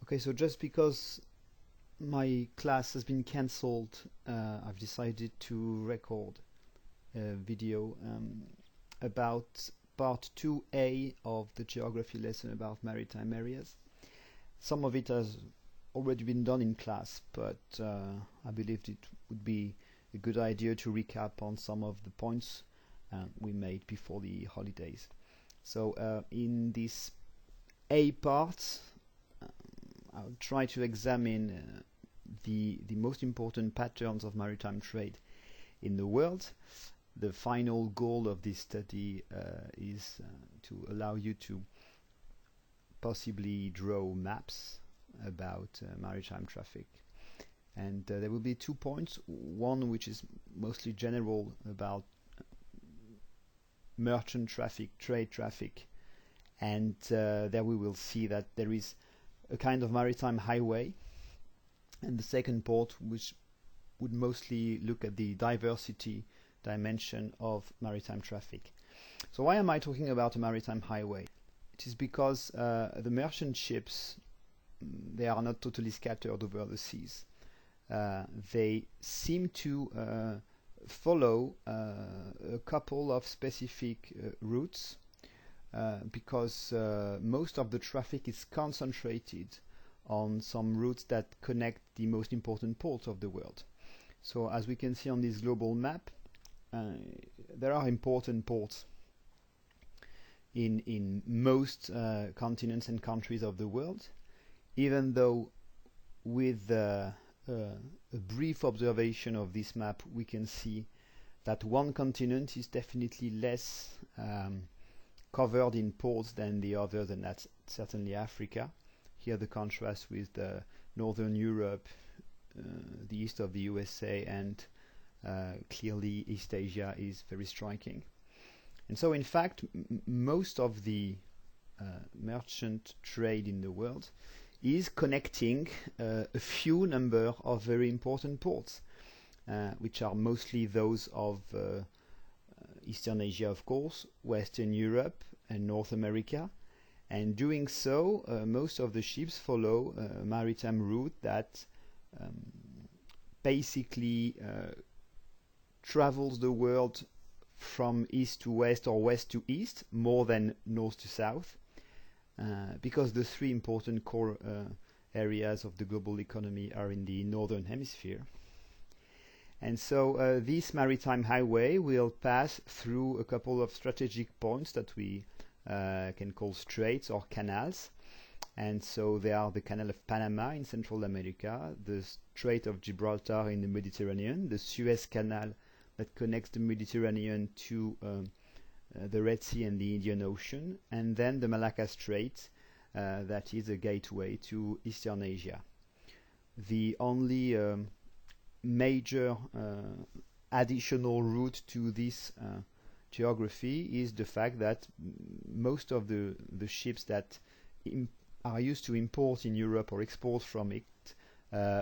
Okay, so just because my class has been cancelled, I've decided to record a video about part 2A of the geography lesson about maritime areas. Some of it has already been done in class, but I believed it would be a good idea to recap on some of the points we made before the holidays. So in this A part, I'll try to examine the most important patterns of maritime trade in the world. The final goal of this study is to allow you to possibly draw maps about maritime traffic. And there will be 2 points, one which is mostly general about merchant traffic, trade traffic, and there we will see that there is a kind of maritime highway, and the second part which would mostly look at the diversity dimension of maritime traffic. So why am I talking about a maritime highway? It is because the merchant ships, they are not totally scattered over the seas. They seem to follow a couple of specific routes because most of the traffic is concentrated on some routes that connect the most important ports of the world. So as we can see on this global map, there are important ports in most continents and countries of the world, even though with a brief observation of this map we can see that one continent is definitely less covered in ports than the others, and that's certainly Africa. Here the contrast with the Northern Europe, the east of the USA, and clearly East Asia is very striking. And so in fact most of the merchant trade in the world is connecting a few number of very important ports, which are mostly those of Eastern Asia, of course, Western Europe and North America. And doing so, most of the ships follow a maritime route that basically travels the world from east to west or west to east more than north to south, because the three important core areas of the global economy are in the northern hemisphere. And so this maritime highway will pass through a couple of strategic points that we can call straits or canals. And so they are the Canal of Panama in Central America, the Strait of Gibraltar in the Mediterranean, the Suez Canal that connects the Mediterranean to the Red Sea and the Indian Ocean, and then the Malacca Strait that is a gateway to Eastern Asia. The only major additional route to this geography is the fact that most of the ships that are used to import in Europe or export from it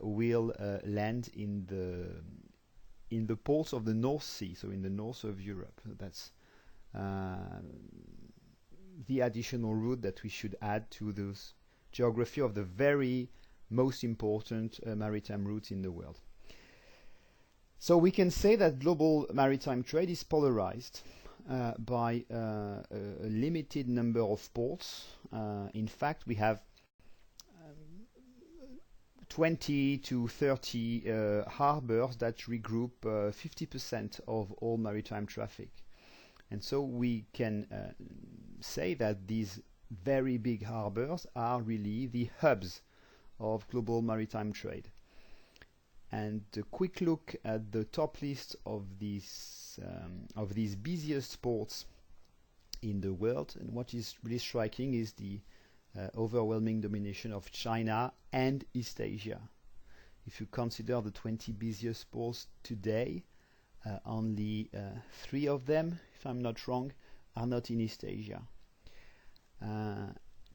will land in the ports of the North Sea, so in the north of Europe. So that's the additional route that we should add to this geography of the very most important maritime routes in the world. So we can say that global maritime trade is polarized by a limited number of ports. In fact, we have 20 to 30 harbors that regroup 50% of all maritime traffic. And so we can say that these very big harbors are really the hubs of global maritime trade. And a quick look at the top list of these busiest ports in the world, and what is really striking is the overwhelming domination of China and East Asia. If you consider the 20 busiest ports today, only 3 of them, if I'm not wrong, are not in East Asia.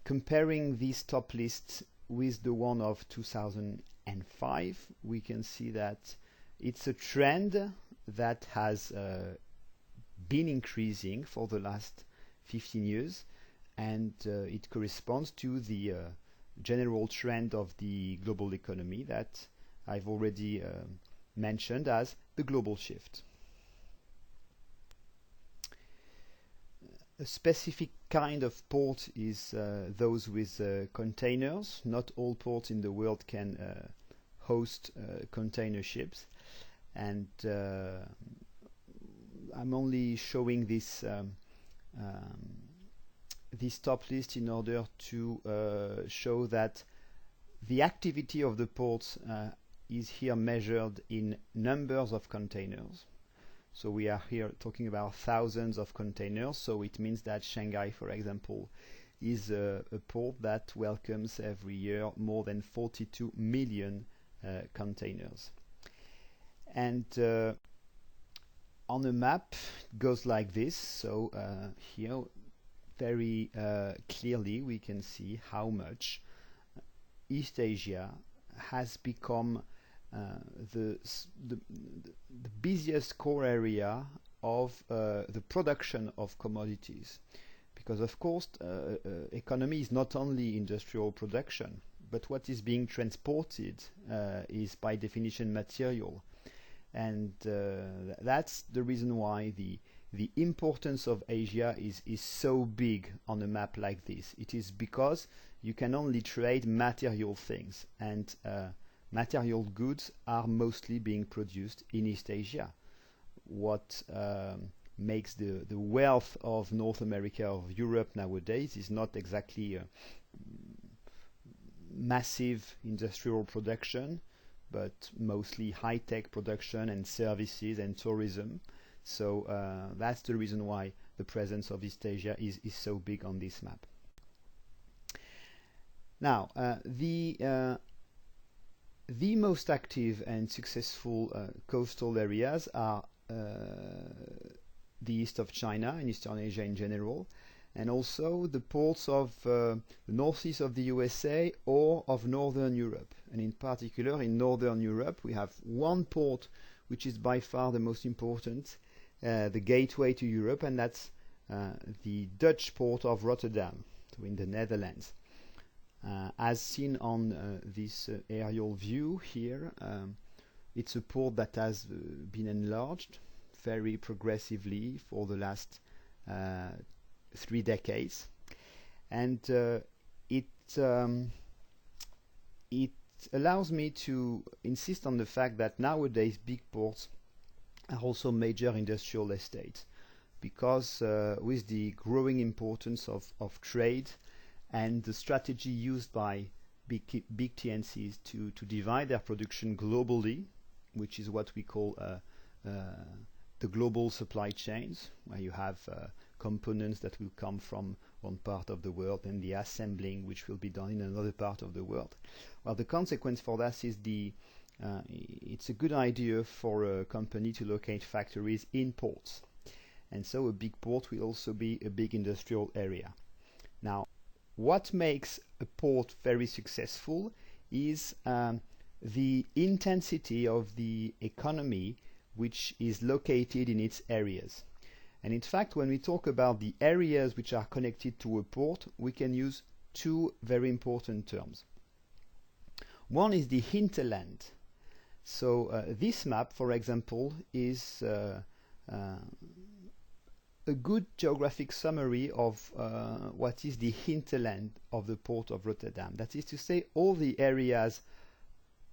Comparing these top lists with the one of 2005, we can see that it's a trend that has been increasing for the last 15 years, and it corresponds to the general trend of the global economy that I've already mentioned as the global shift. A specific kind of port is those with containers. Not all ports in the world can host container ships, and I'm only showing this this top list in order to show that the activity of the ports is here measured in numbers of containers. So we are here talking about thousands of containers, so it means that Shanghai, for example, is a port that welcomes every year more than 42 million containers. And on a map, it goes like this. So here, very clearly, we can see how much East Asia has become the busiest core area of the production of commodities. Because of course, economy is not only industrial production, but what is being transported is by definition material. And that's the reason why the importance of Asia is so big on a map like this. It is because you can only trade material things, and material goods are mostly being produced in East Asia. What makes the wealth of North America, of Europe nowadays, is not exactly massive industrial production, but mostly high-tech production and services and tourism. So that's the reason why the presence of East Asia is so big on this map. Now, the most active and successful coastal areas are the east of China and Eastern Asia in general, and also the ports of the northeast of the USA or of Northern Europe. And in particular, in Northern Europe, we have one port which is by far the most important, the gateway to Europe, and that's the Dutch port of Rotterdam, so in the Netherlands. As seen on this aerial view here, it's a port that has been enlarged very progressively for the last 3 decades, and it allows me to insist on the fact that nowadays big ports are also major industrial estates, because with the growing importance of trade and the strategy used by big TNCs to divide their production globally, which is what we call the global supply chains, where you have components that will come from one part of the world and the assembling which will be done in another part of the world. Well, the consequence for that is it's a good idea for a company to locate factories in ports. And so a big port will also be a big industrial area. Now, what makes a port very successful is the intensity of the economy which is located in its areas. And in fact, when we talk about the areas which are connected to a port, we can use 2 very important terms. One is the hinterland. So this map, for example, is a good geographic summary of what is the hinterland of the port of Rotterdam. That is to say, all the areas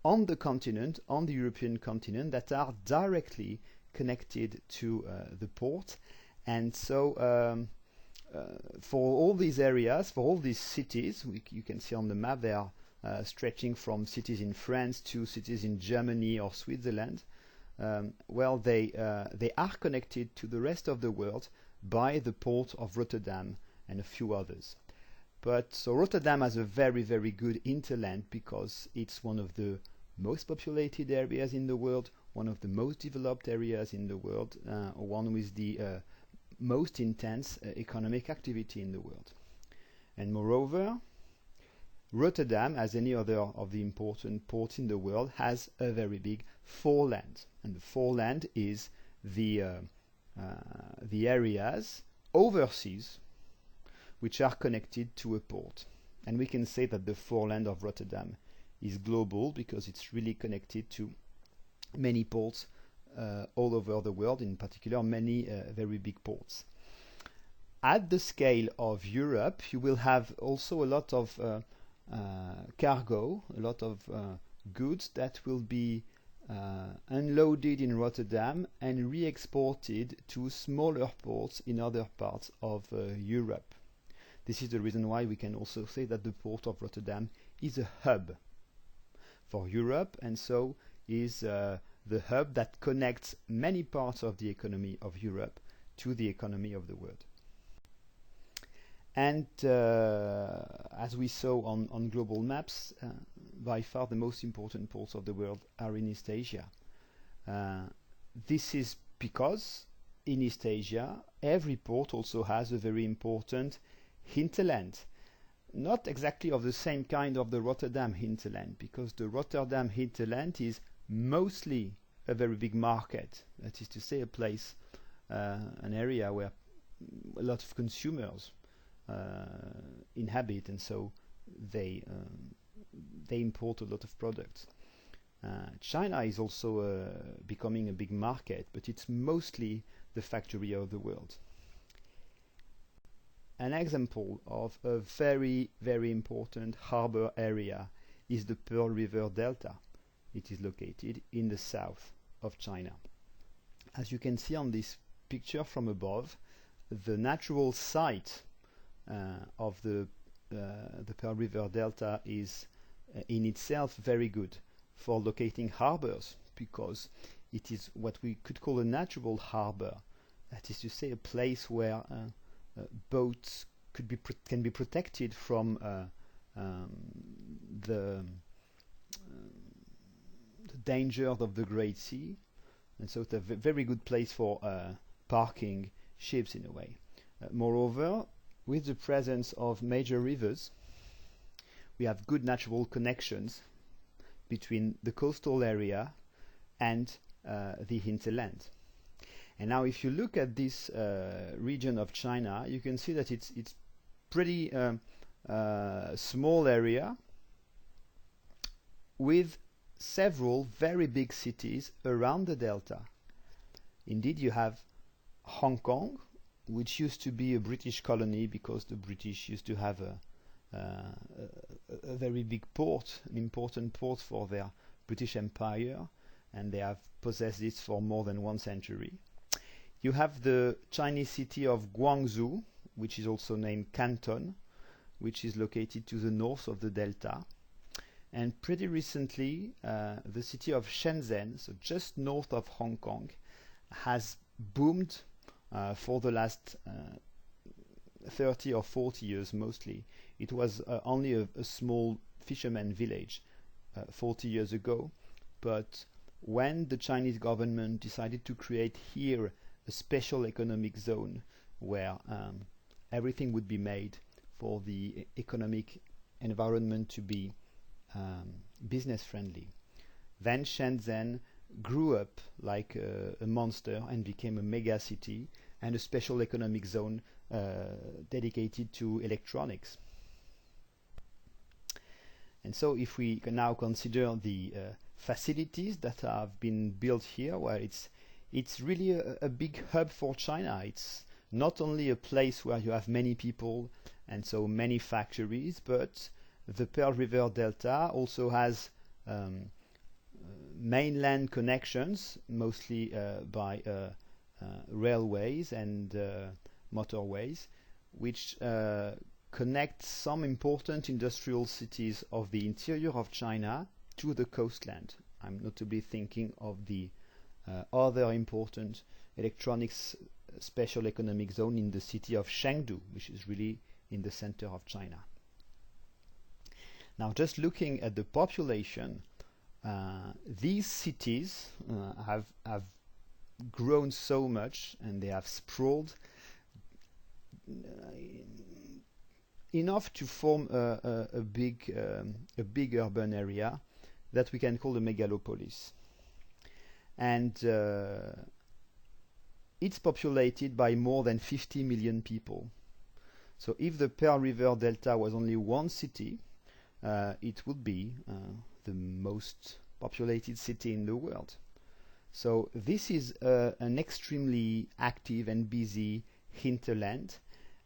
on the continent, on the European continent, that are directly connected to the port. And so for all these areas, for all these cities, you can see on the map they are stretching from cities in France to cities in Germany or Switzerland. Well, they are connected to the rest of the world by the port of Rotterdam and a few others. But so Rotterdam has a very, very good hinterland because it's one of the most populated areas in the world, one of the most developed areas in the world, one with the most intense economic activity in the world. And moreover, Rotterdam, as any other of the important ports in the world, has a very big foreland. And the foreland is the areas overseas which are connected to a port. And we can say that the foreland of Rotterdam is global because it's really connected to many ports all over the world, in particular many very big ports. At the scale of Europe, you will have also a lot of cargo, a lot of goods that will be unloaded in Rotterdam and re-exported to smaller ports in other parts of Europe. This is the reason why we can also say that the port of Rotterdam is a hub for Europe, and so is the hub that connects many parts of the economy of Europe to the economy of the world. And as we saw on global maps, by far the most important ports of the world are in East Asia. This is because in East Asia, every port also has a very important hinterland. Not exactly of the same kind of the Rotterdam hinterland, because the Rotterdam hinterland is mostly a very big market. That is to say, a place, an area where a lot of consumers inhabit, and so they import a lot of products. China is also becoming a big market, but it's mostly the factory of the world. An example of a very, very important harbor area is the Pearl River Delta. It is located in the south of China. As you can see on this picture from above, the natural site of the Pearl River Delta is in itself very good for locating harbors, because it is what we could call a natural harbor. That is to say, a place where boats can be protected from the dangers of the Great Sea, and so it's a very good place for parking ships in a way. Moreover, with the presence of major rivers, we have good natural connections between the coastal area and the hinterland. And now if you look at this region of China, you can see that it's pretty small area with several very big cities around the delta. Indeed, you have Hong Kong, which used to be a British colony because the British used to have a very big port, an important port for their British Empire, and they have possessed it for more than 1 century. You have the Chinese city of Guangzhou, which is also named Canton, which is located to the north of the delta. And pretty recently, the city of Shenzhen, so just north of Hong Kong, has boomed for the last 30 or 40 years mostly. It was only a small fisherman village 40 years ago, but when the Chinese government decided to create here a special economic zone where everything would be made for the economic environment to be business friendly, then Shenzhen grew up like a monster and became a mega city and a special economic zone dedicated to electronics. And so if we can now consider the facilities that have been built here, well, it's really a big hub for China. It's not only a place where you have many people and so many factories, but the Pearl River Delta also has mainland connections, mostly by railways and motorways, which connect some important industrial cities of the interior of China to the coastland. I'm notably thinking of the other important electronics special economic zone in the city of Chengdu, which is really in the center of China. Now, just looking at the population, these cities have grown so much and they have sprawled enough to form a big urban area that we can call a megalopolis. And it's populated by more than 50 million people. So if the Pearl River Delta was only one city, it would be the most populated city in the world. So this is an extremely active and busy hinterland,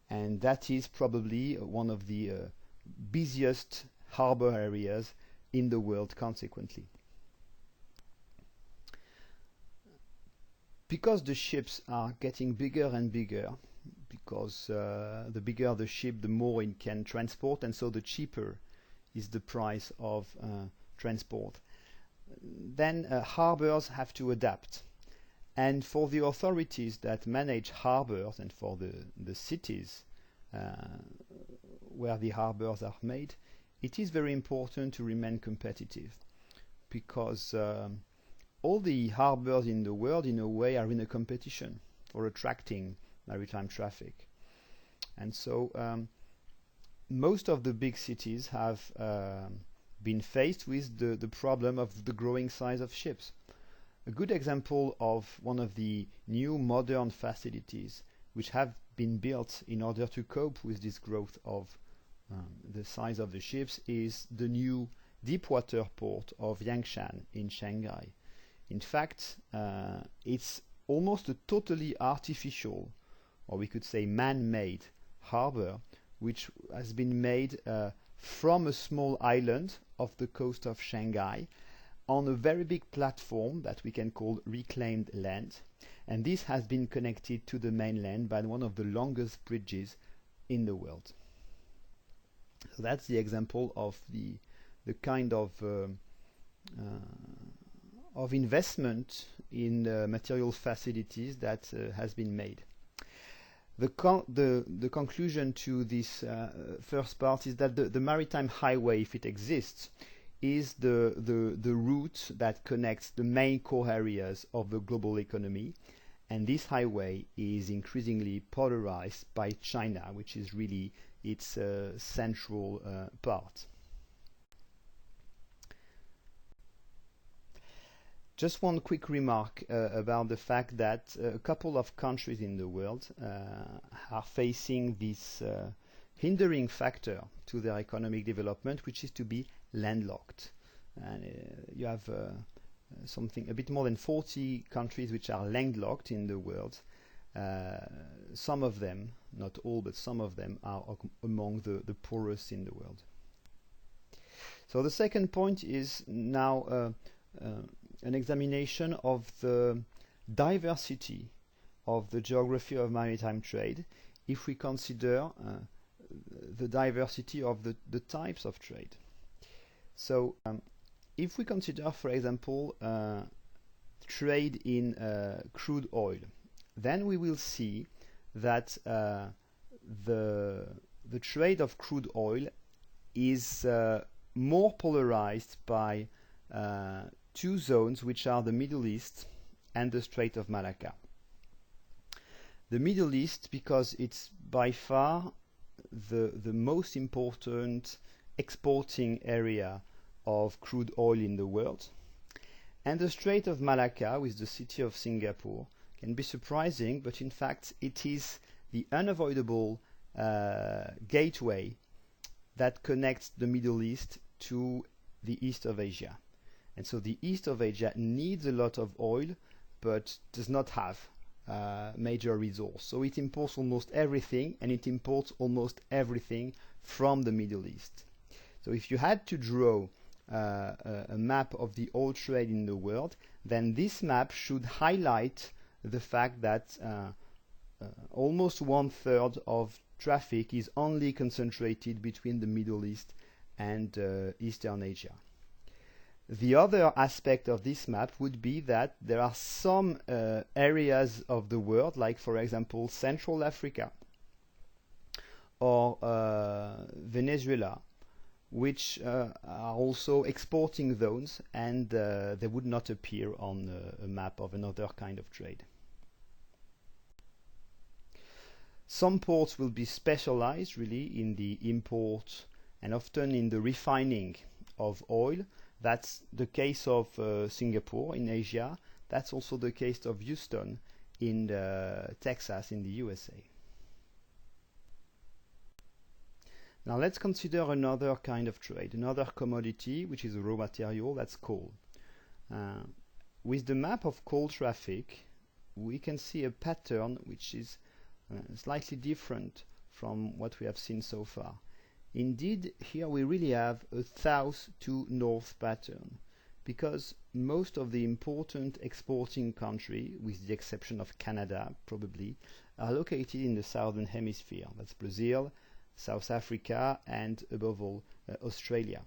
and that is probably one of the busiest harbor areas in the world consequently. Because the ships are getting bigger and bigger, because the bigger the ship, the more it can transport, and so the cheaper is the price of transport, then harbors have to adapt. And for the authorities that manage harbors and for the cities where the harbors are made, it is very important to remain competitive, because all the harbors in the world, in a way, are in a competition for attracting maritime traffic. And so most of the big cities have been faced with the problem of the growing size of ships. A good example of one of the new modern facilities which have been built in order to cope with this growth of the size of the ships is the new deepwater port of Yangshan in Shanghai. In fact, it's almost a totally artificial, or we could say man-made, harbor, which has been made from a small island off the coast of Shanghai on a very big platform that we can call reclaimed land. And this has been connected to the mainland by one of the longest bridges in the world. So that's the example of the kind of investment in material facilities that has been made. The conclusion to this first part is that the maritime highway, if it exists, is the route that connects the main core areas of the global economy, and this highway is increasingly polarized by China, which is really its central part. Just one quick remark about the fact that a couple of countries in the world are facing this hindering factor to their economic development, which is to be landlocked. And you have something a bit more than 40 countries which are landlocked in the world. Some of them, not all, but some of them are among the poorest in the world. So the second point is now an examination of the diversity of the geography of maritime trade if we consider the diversity of the types of trade. So if we consider, for example, trade in crude oil, then we will see that the trade of crude oil is more polarized by two zones, which are the Middle East and the Strait of Malacca. The Middle East, because it's by far the most important exporting area of crude oil in the world, and the Strait of Malacca, with the city of Singapore, can be surprising, but in fact it is the unavoidable gateway that connects the Middle East to the east of Asia. And so the east of Asia needs a lot of oil, but does not have major resource. So it imports almost everything, and it imports almost everything from the Middle East. So if you had to draw a map of the oil trade in the world, then this map should highlight the fact that almost 1/3 of traffic is only concentrated between the Middle East and Eastern Asia. The other aspect of this map would be that there are some areas of the world, like for example Central Africa or Venezuela, which are also exporting zones, and they would not appear on a map of another kind of trade. Some ports will be specialized really in the import and often in the refining of oil. That's the case of Singapore in Asia. That's also the case of Houston in Texas in the USA. Now let's consider another kind of trade, another commodity, which is a raw material, that's coal. With the map of coal traffic, we can see a pattern which is slightly different from what we have seen so far. Indeed, here we really have a south to north pattern, because most of the important exporting countries, with the exception of Canada probably, are located in the southern hemisphere. That's Brazil, South Africa, and above all Australia.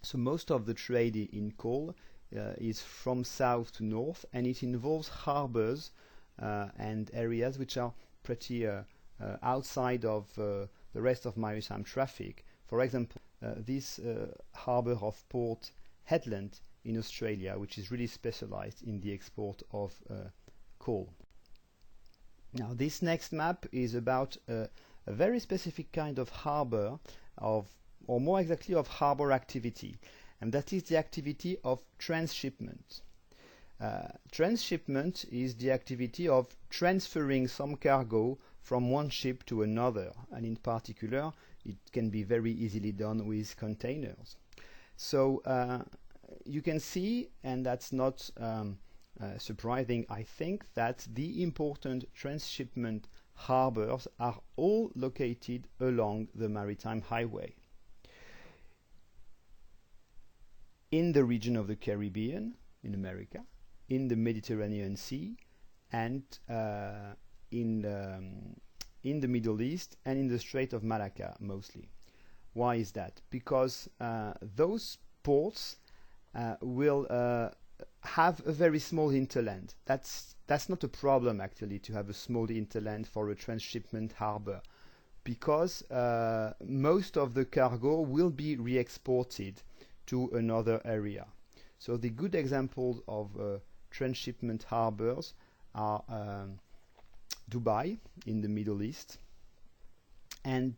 So most of the trade in coal is from south to north, and it involves harbors and areas which are pretty outside of the rest of maritime traffic. For example, this harbor of Port Hedland in Australia, which is really specialized in the export of coal. Now, this next map is about a very specific kind of harbor, or more exactly of harbor activity, and that is the activity of transshipment. Transshipment is the activity of transferring some cargo from one ship to another, and in particular it can be very easily done with containers. So you can see, and that's not surprising, I think, that the important transshipment harbors are all located along the maritime highway. In the region of the Caribbean, in America, in the Mediterranean Sea, and in the Middle East and in the Strait of Malacca mostly. Why is that? Because those ports will have a very small hinterland. That's not a problem actually, to have a small hinterland for a transshipment harbor, because most of the cargo will be re-exported to another area. So the good examples of transshipment harbors are Dubai in the Middle East, and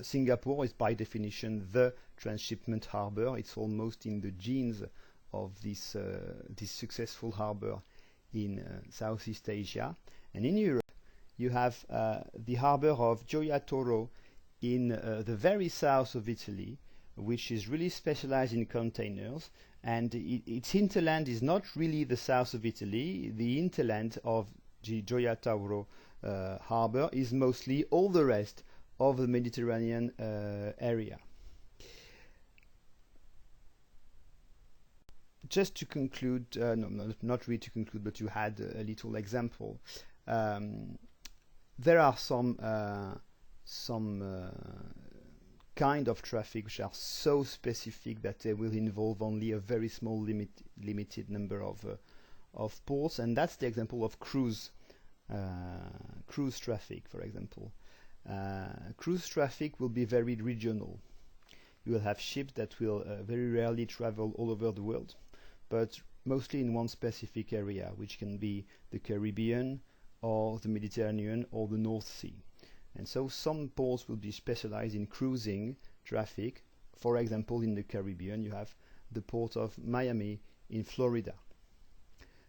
Singapore is by definition the transshipment harbor. It's almost in the genes of this successful harbor in Southeast Asia. And in Europe you have the harbor of Gioia Tauro in the very south of Italy, which is really specialized in containers, and its hinterland is not really the south of Italy. The hinterland of Gioia Tauro harbor is mostly all the rest of the Mediterranean area. Just to conclude, not really to conclude, but you had a little example. There are some kind of traffic which are so specific that they will involve only a very small limited number of ports, and that's the example of cruise traffic, for example. Cruise traffic will be very regional. You will have ships that will very rarely travel all over the world, but mostly in one specific area, which can be the Caribbean or the Mediterranean or the North Sea. And so some ports will be specialized in cruising traffic. For example, in the Caribbean you have the port of Miami in Florida.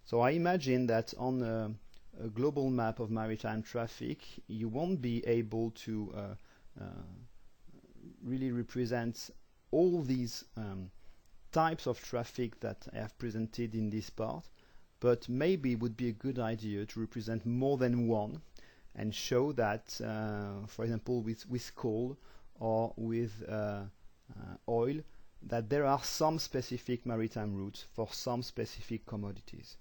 So I imagine that on a global map of maritime traffic you won't be able to really represent all these types of traffic that I have presented in this part, but maybe it would be a good idea to represent more than one and show that, for example, with coal or with oil, that there are some specific maritime routes for some specific commodities.